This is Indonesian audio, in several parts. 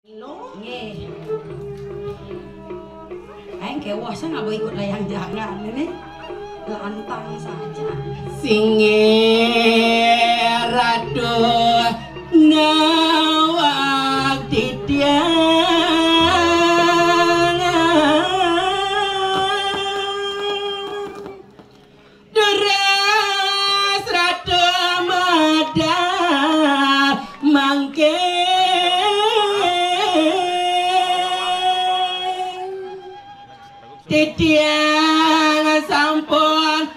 Nggih. Aing kewas nggak mau ikut layang jangan ini lantang saja. Singir aduh nawak titian deres ratu medal mangke titian sampun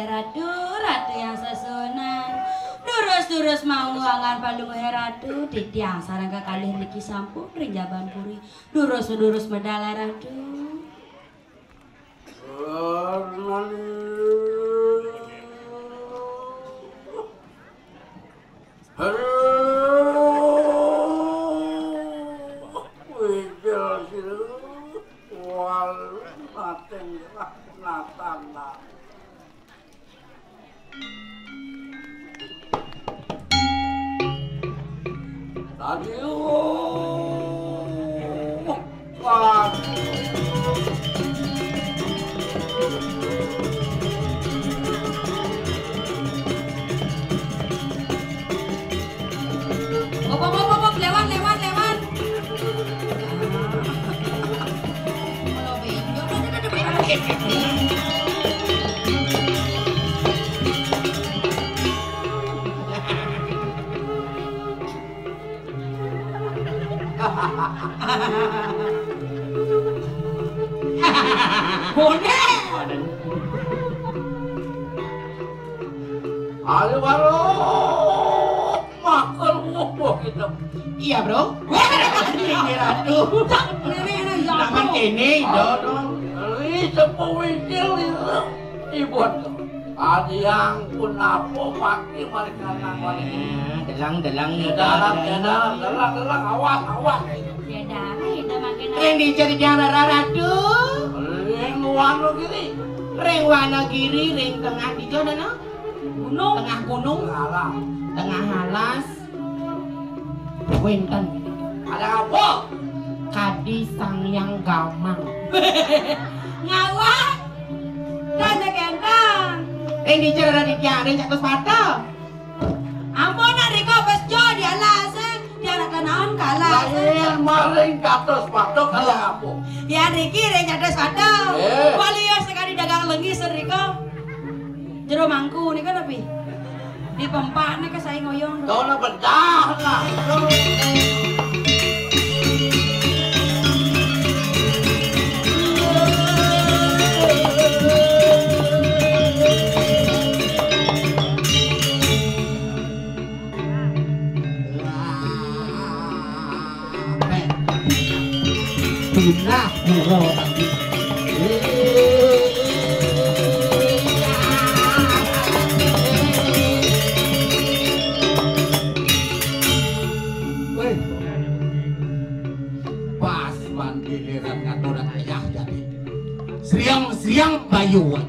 Ratu yang sesunan durus mau angan palung heratu titiang sarang kekalih niki sampun rinjaban puri durus medala ratu iya bro. Jangan kene dong. Adiang pun apa pakai mereka Delang awas. Reng dicari piara ratu. Reng Wonogiri. Reng Wonogiri, reng tengah di mana no? gunung Tengah gunung, Alah. tengah halas. Winten. Ada apa? Kadi Sangyang Gamang. ngawak kan kentang Reng dicari Raditya, reng catus patah. ampun riko besjo di alasan dia nak kenaon kalah Lain maling katos patok ada apa? ya Riki reng cados padang walios sekali dagang lenggis riko jero mangku nih kan tapi di pempak nih saya ngoyong Kau nak bedah lah. Pindah Pas giliran ngatoran ayah jadi Seriang bayu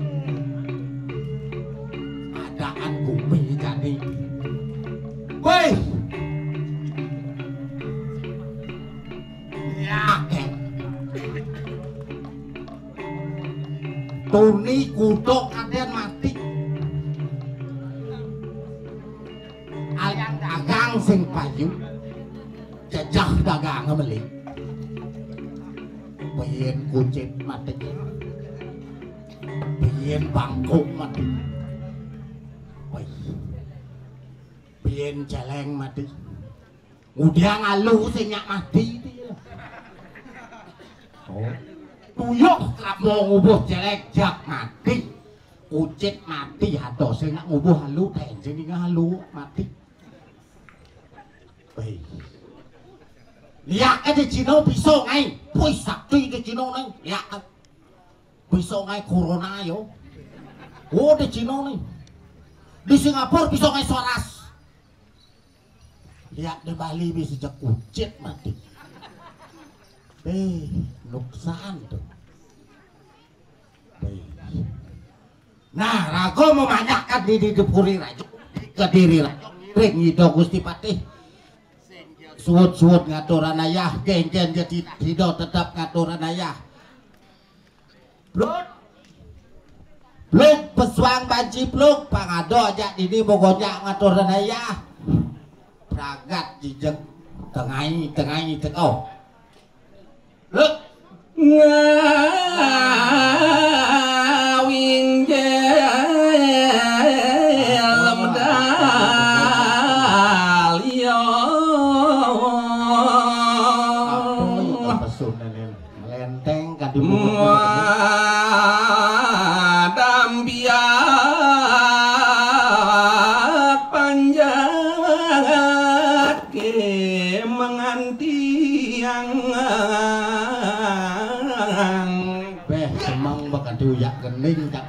adaan bumi jadi woi yakin Tuni kudok kadean mati alian dagang sing payu jajah dagang ngemeli Biyen kucit mati Biyen bangkok mati Biyen celeng mati Udah ngaluh sing nyak mati tuyuk lak mau ngubuh celek jak mati kucit mati atau sing nak ngubuh halu tenjing ngalu mati lihat aja Cino bisa ngai puy sakti di Cino nih lihat bisa ngai corona yo di Cino nih di Singapura bisa ngai soras lihat di Bali bisa jak kucit mati nuksan tuh Nah, rago memanyakan di Puri Rajo Kediri Rajo ngiring Hido Gusti Patih suwut-suwut ngaturan ayah geng-geng jadi Hido tetap ngaturan ayah Bluk pesuang banci bluk pangado aja ini pokoknya ngaturan ayah pragat jijeng tengai tengau Bluk ngawing jelem dalio lenteng kan di dambiak panjat ke mengantiang beh semang bakal diuyak gening tak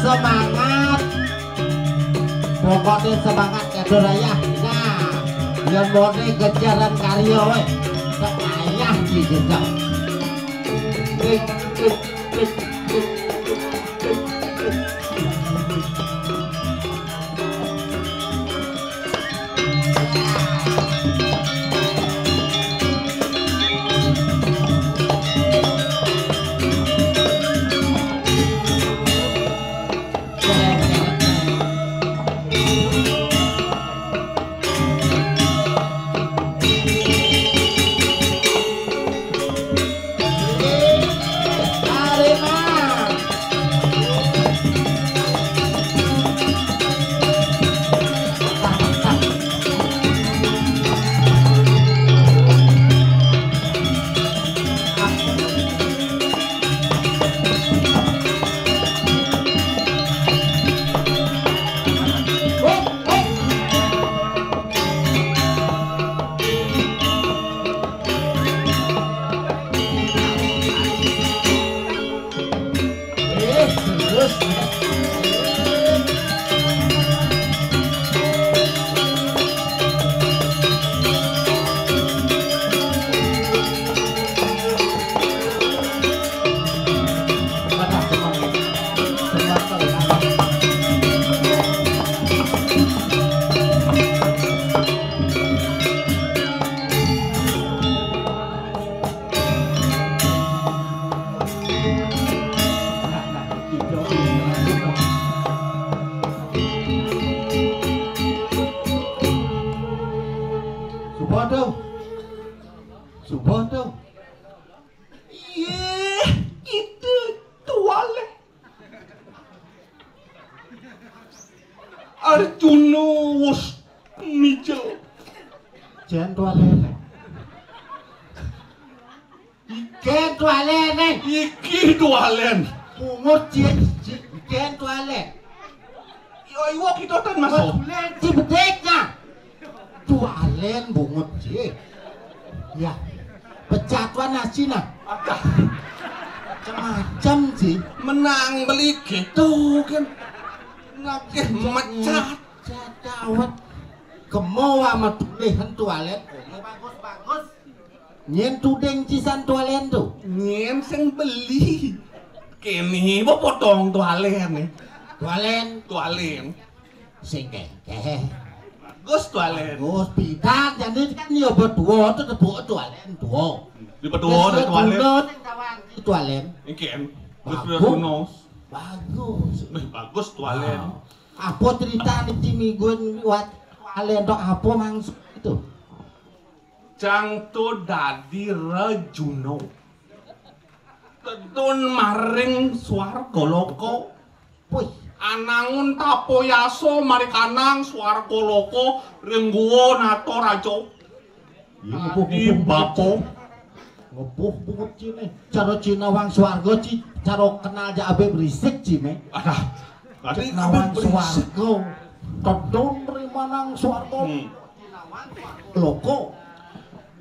semangat pokoknya semangat kado raya nah yang mone kejaran karya weh tak ayah dijejak Subondo. Iya, itu tuale. Arjuna wis mijel. Jen tualene. Jen tualene. Iki tualen. Umur jen tualene. Yo iwo kita tan masuk. Tulen cibedeknya. Tualen bungut je. Ya. Pecatuan nasina. Ada Macam-macam sih. menang beli gitu kan. Ngakeh mecat. Dawet. Kemo sama tulihan tualen. Bagus. Nyen tudeng cisan tualen tuh. Nyen sing beli. Kene apa potong tualen nih. Tualen. Sing kekeh. Bagus tualen. Bagus pidak jadi kan ya berdua tuh tebuk tualen tuh. Di berdua ada tualen. Tualen. Iken. Bagus. Bagus. Bagus tualen. Apa cerita nih cimigun buat tualen dok apa mangsud itu? Jangto dadi Rajuno. Tetun maring swarga loko. Wih, Anangun tapoyaso marikanang swarga loko rengguwa nato rajo. Adi bapo. Ngepuh bungut cine. Cara Cina wang swarga ci, cara kenal ja abe berisik cime. Ada. Tadi Nawang berisik. swarga. Tetun rimanang swarga. Loko.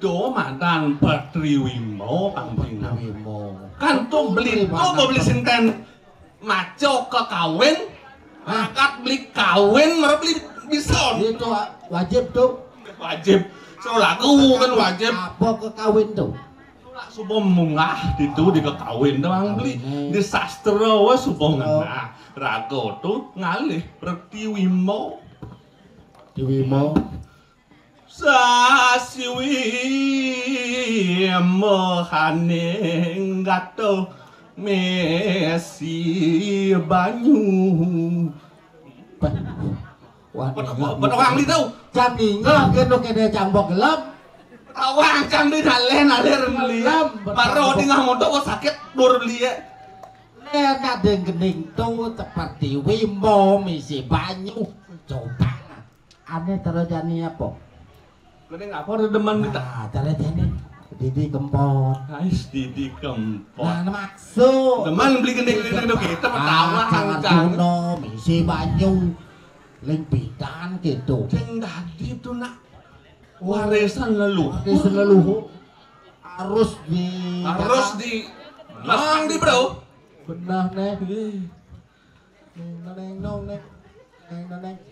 Do mantan Patri Wimo pangping Wimo. kan tuh beli sinten maco ke kawin akad beli kawin mereka beli bison Itu wajib tuh. wajib so lagu kan wajib Apa ke kawin tuh? supo munggah itu di kekawin doang beli di sastra wah supo ngena rago tuh ngalih Patri Wimo Di Wimo. Sasiwi mehaning gato mesi banyu. Petawang di tau. Jam ninggal kene kene jambok gelap. Petawang jam di dalen alir beli. Paro di ngamonto kok sakit dur beli ya. Nek kadeng gening tuh seperti Wimo misi banyu. Coba. Ane terjadi apa? Kene ngapa ada demen kita? Nah, terjadi Didi Kempot. Guys, Didi Kempot. Nah, maksud. Demen beli gede-gede kita petawang jangan kuno misi banyu. Limpitan gitu. Yang tadi itu nak warisan leluhur. Warisan leluhur harus di Nang di bro. Benah nih. Neng.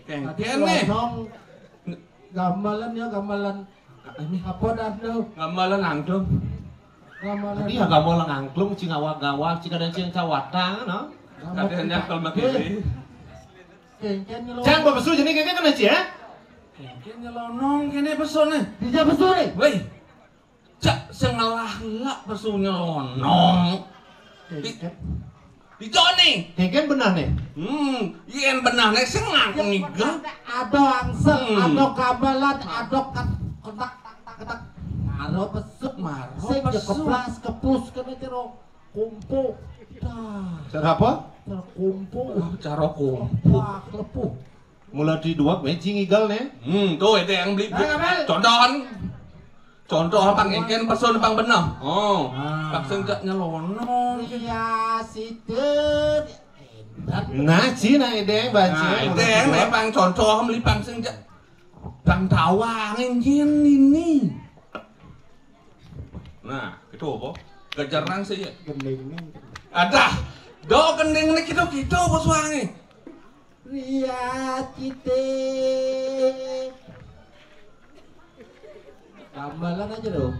Kengken nih. Gamelan ya gamelan. Apa dah tuh? Gamelan angklung. Gamelan. Dia gamelan angklung cing awak-awak cing ada cing cawatang no. Katanya kalau begini. Kengken nyelonong. Cang bebesu jadi kengken kan aja ya? Kengken nyelonong kene pesone. Dia besul nih. Weh. Cak sengelah-lah pesu nyelonong. Kengken. Di Joni. Kengken benar nih. Yen benar nek sing ngaku niga. Ada angsel, ada gamelan, ada ketak. Maro pesuk, sing pesuk. keplas kepus kene cero kumpul. Cara apa? Terkumpul. Cara ku. Wah, lepuh. Mulai di dua cing igal nih. Tuh itu yang beli. Contohan. Contoh pang ikan pesun pang benah. Oh. Pang senjak nyelonong. Iya, situ. Nah, cina edeng baca. Nah, itu yang pang contoh beli pang senjak. Pang tawangin jen ini. Nah, itu apa? Kejaran sih ya. Gending. Ada. Do gending nih gitu bos wangi. Ria cite. Gamelan aja dong.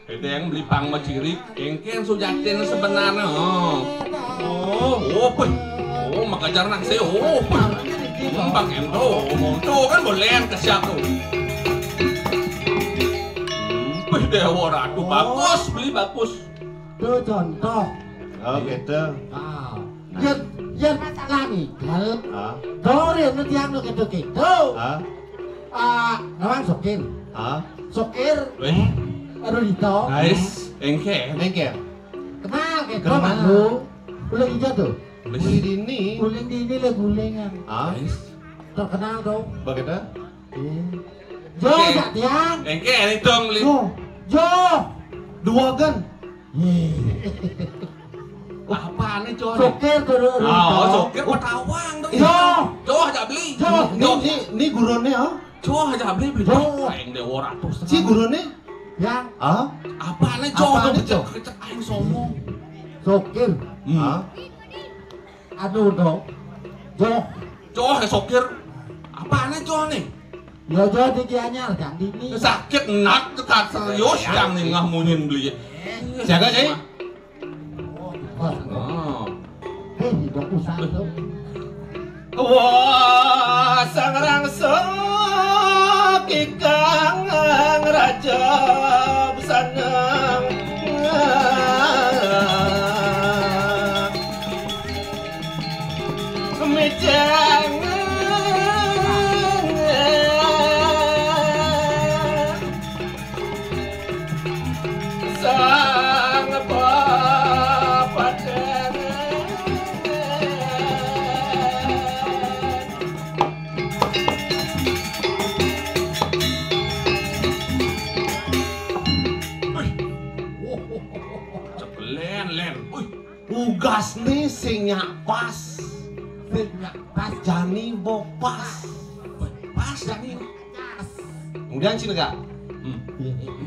Itu yang beli pang macirik, engken sujatin sebenarnya. Maka jarang sih. Bang Endo, monto kan boleh ke siapa? Dewa Ratu bagus, beli bagus. Itu contoh. Oh gitu. Yen lagi kalau dore nanti yang lo gitu. Nawang sokir. Aduh dito. Guys, engke. Kenal gitu malu. Guling hijau tuh. Beli dini. Guling dini le gulingan. Guys, Terkenal dong. Bagaimana? Jo jak tiang. engke ini dong beli. Jo. Dua kan? Apaan nih cowok? Sokir tuh. Sokir petawang dong. Jo. Jo aja beli. Ini gurone ya? Jo aja beli. Aing Dewa Ratu. Si gurone? Yang Apaan nih Jo? Apaan nih, Jo? Kecek aing sombong. sokir. Aduh dong. Jo. Jo sokir. Apaan nih Jo nih? Ya jo di anyar jang dini. Sakit nak tekan serius yang nih ngamunin beli. Jaga sih. Hidup usaha tuh. Wah, sang rangsa kikang raja besanang mejang sang bapak tugas nih sing pas jani bopas Pas jani Kemudian Ci negak.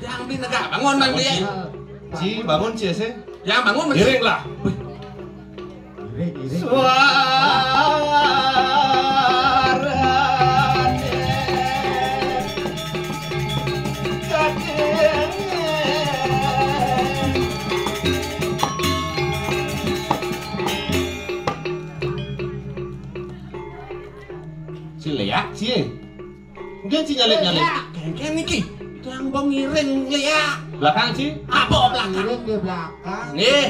Yang di negak bangun Bang Bli. Ci bangun Ci sih. Yang bangun mesti. Iring lah. Ci lihat Ci. Kemudian Ci nyalip-nyalip. Kengken niki. Yang bang ngiring lihat. Belakang Ci. Apa belakang? Iring di belakang. Nih.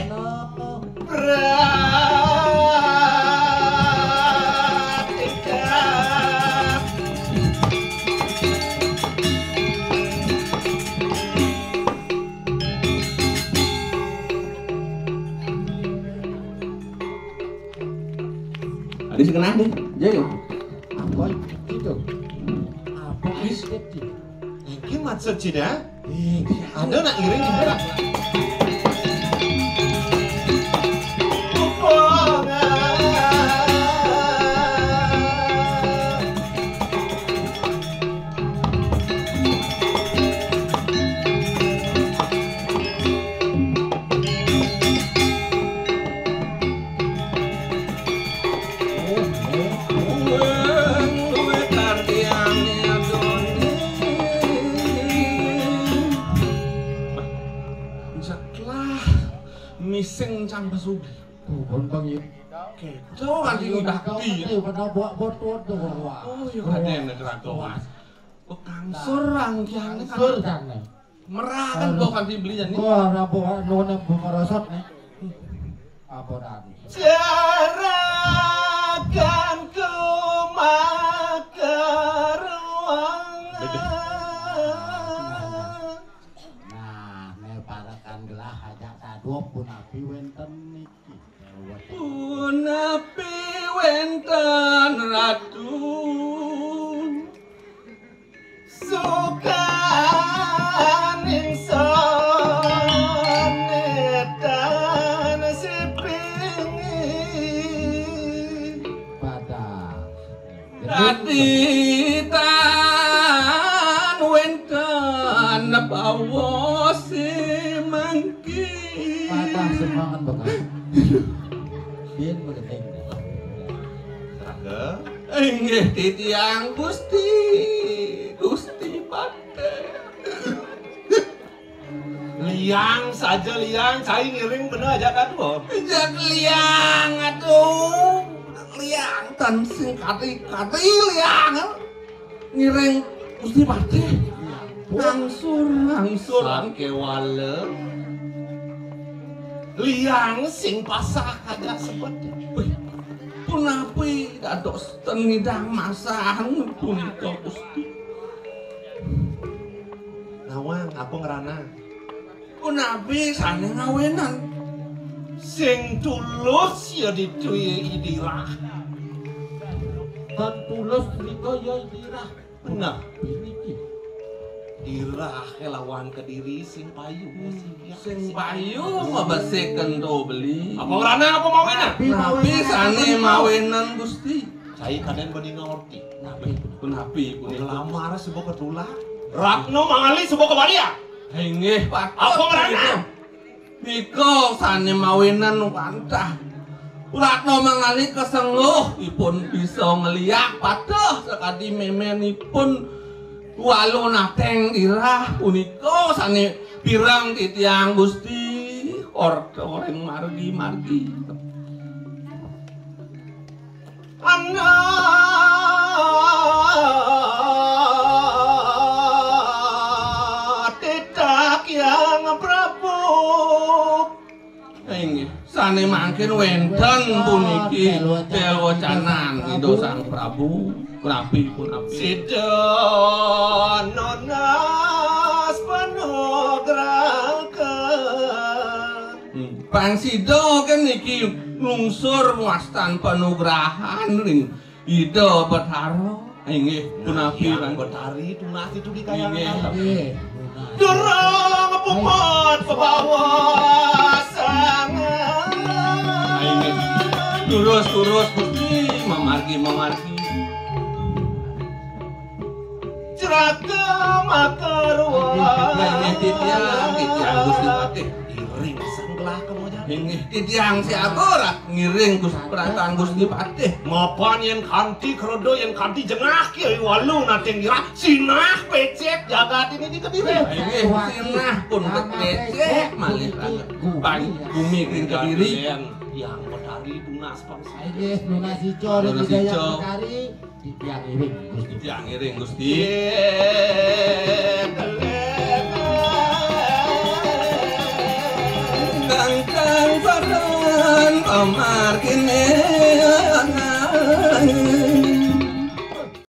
Ada sih kenal deh, jadi Apa itu? Apa itu? Ini macet Ci dah. Ada nak iring di belakang. Mising cang pesugi. Bukan bang itu. Keco kan udah di. Pada buat botol doang. Oh iya kadang ada ragoan. Kangsur rangkian Sur kan. kan. Merah kan bukan dibeli jadi. Gua rapo nona bumerosot nih. Apa tadi? Serahkan ku makar Nah, neparakan gelah ajak sadua pun api wenten niki. Punapi wenten ratu sukan ingsun netan sipringi Pada ratitan wenten bawa semangki pada semangat bekas. Biar berdeting. Raga inggih titiang Gusti Pate. liang saja liang cai ngiring bener aja kan Bob. Jak liang atuh. Liang tan sing kati-kati liang. Ngiring Gusti Pate. Langsur. Sakewale liang sing pasah kagak sebut. Wih, punapi dados ten ngidang masahan punika Gusti. Nawang apa ngerana Punapi sane ngawenan. sing tulus ya diduwe idirah. Dan tulus riko ya dirah. Nah, Niki. dirah kelawan kediri sing payu Sing payu mabaseken do beli. apa ngerana apa mauina? Punapi sane mawenan Gusti. Cai kaden bening ngerti. Punapi Lamar sebuah ketulak. Ratno mangali sebuah kebalia. Inggih Pak. Apa ngerana? Niko sane mawenan pantah. Ratno mangali kesengguh ipun bisa ngeliak padah sekadi memenipun walu nateng irah punika sane pirang titiang Gusti oreng margi-margi. Tidak yang Prabu. Inggih, sane mangkin wenten puniki dewacanan Ridho Sang Prabu. Punapi. Sida nonas panugrakan. Pangsida kan niki lungsur wastan panugrahan ring Ida Bathara. Inggih, punapi Yang Bang. betari tunas itu dikayangan. Iya. Durang puput pebawa sangat. Inggih. Turus Gusti mamargi. Ceragam titiang Gusti Patih Iring senggelah kamu aja. inggih titiang siapa ora ngiring Pratang Gusti Patih Mapan yang kanti kerodo yang kanti jengah kiai walu nating dira sinah pecek jagat ini di Kediri. inggih sinah pun kecek malih bumi kring Kediri yang medari dunas bangsa. Ayo lunas hijau dan Lunas budaya hijau. Betari titiang iring Gusti. titiang ngiring Gusti kang padan pamar kene